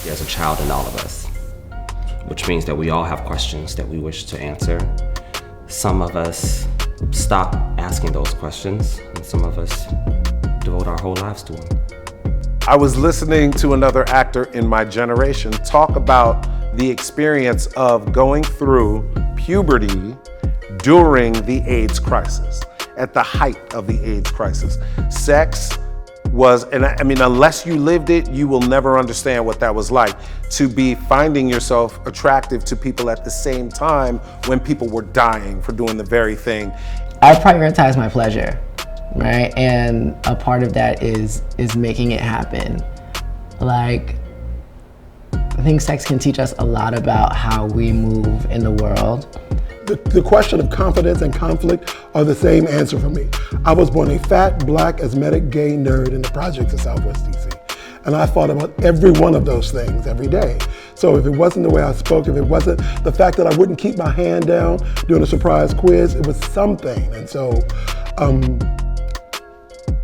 There's a child in all of us, which means that we all have questions that we wish to answer. Some of us stop asking those questions, and some of us devote our whole lives to them. I was listening to another actor in my generation talk about the experience of going through puberty during the AIDS crisis, at the height of the AIDS crisis. Sex was, and I mean, unless you lived it, you will never understand what that was like, to be finding yourself attractive to people at the same time when people were dying for doing the very thing. I prioritize my pleasure, right? And a part of that is making it happen. Like, I think sex can teach us a lot about how we move in the world. The question of confidence and conflict are the same answer for me. I was born a fat, black, asthmatic, gay nerd in the projects of Southwest DC. And I thought about every one of those things every day. So if it wasn't the way I spoke, if it wasn't the fact that I wouldn't keep my hand down doing a surprise quiz, it was something. And so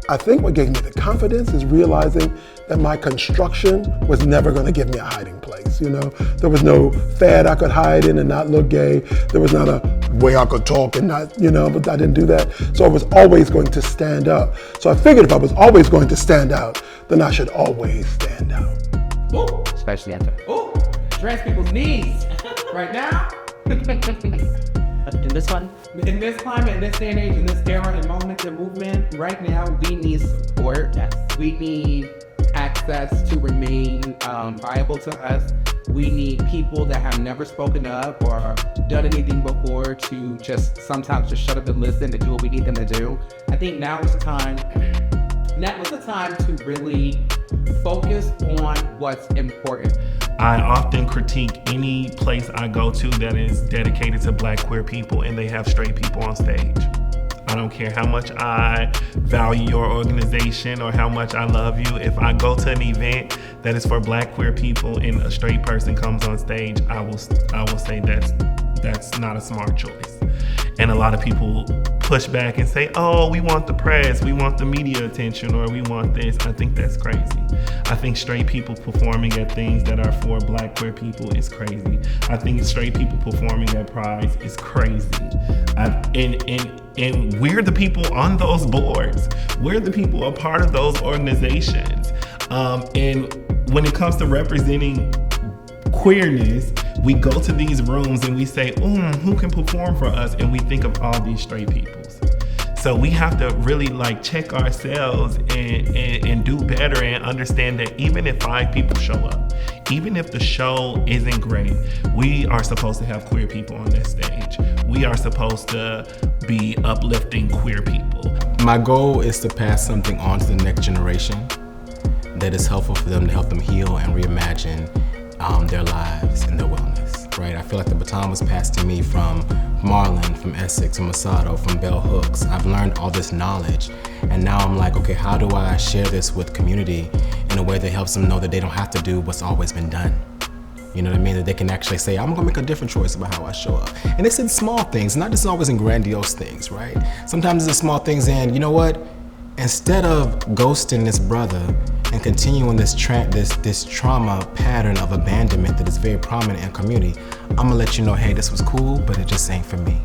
I think what gave me the confidence is realizing that my construction was never gonna give me a hiding place, you know? There was no fad I could hide in and not look gay. There was not a way I could talk and not, you know, but I didn't do that. So I was always going to stand up. So I figured if I was always going to stand out, then I should always stand out. Ooh. Especially after. Ooh, trans people's needs right now. In this one? In this climate, in this day and age, in this era and moment and movement, right now, we need support. Yes. We need access to remain viable to us. We need people that have never spoken up or done anything before to just sometimes just shut up and listen and do what we need them to do. I think now is the time. Now is the time to really focus on what's important. I often critique any place I go to that is dedicated to Black queer people and they have straight people on stage. I don't care how much I value your organization or how much I love you. If I go to an event that is for Black queer people and a straight person comes on stage, I will say that's not a smart choice. And a lot of people push back and say, oh, we want the press, we want the media attention, or we want this. I think that's crazy. I think straight people performing at things that are for Black queer people is crazy. I think straight people performing at prides is crazy. And we're the people on those boards. We're the people a part of those organizations. And when it comes to representing queerness, we go to these rooms and we say, who can perform for us? And we think of all these straight peoples. So we have to really check ourselves and do better and understand that even if 5 people show up, even if the show isn't great, we are supposed to have queer people on that stage. We are supposed to be uplifting queer people. My goal is to pass something on to the next generation that is helpful for them, to help them heal and reimagine their lives and their wellness, right? I feel like the baton was passed to me from Marlon, from Essex, from Masato, from Bell Hooks. I've learned all this knowledge, and now I'm like, okay, how do I share this with community in a way that helps them know that they don't have to do what's always been done? You know what I mean? That they can actually say, I'm gonna make a different choice about how I show up. And it's in small things, not just always in grandiose things, right? Sometimes it's in small things, and you know what? Instead of ghosting this brother and continuing this trauma pattern of abandonment that is very prominent in community, I'm gonna let you know, hey, this was cool, but it just ain't for me.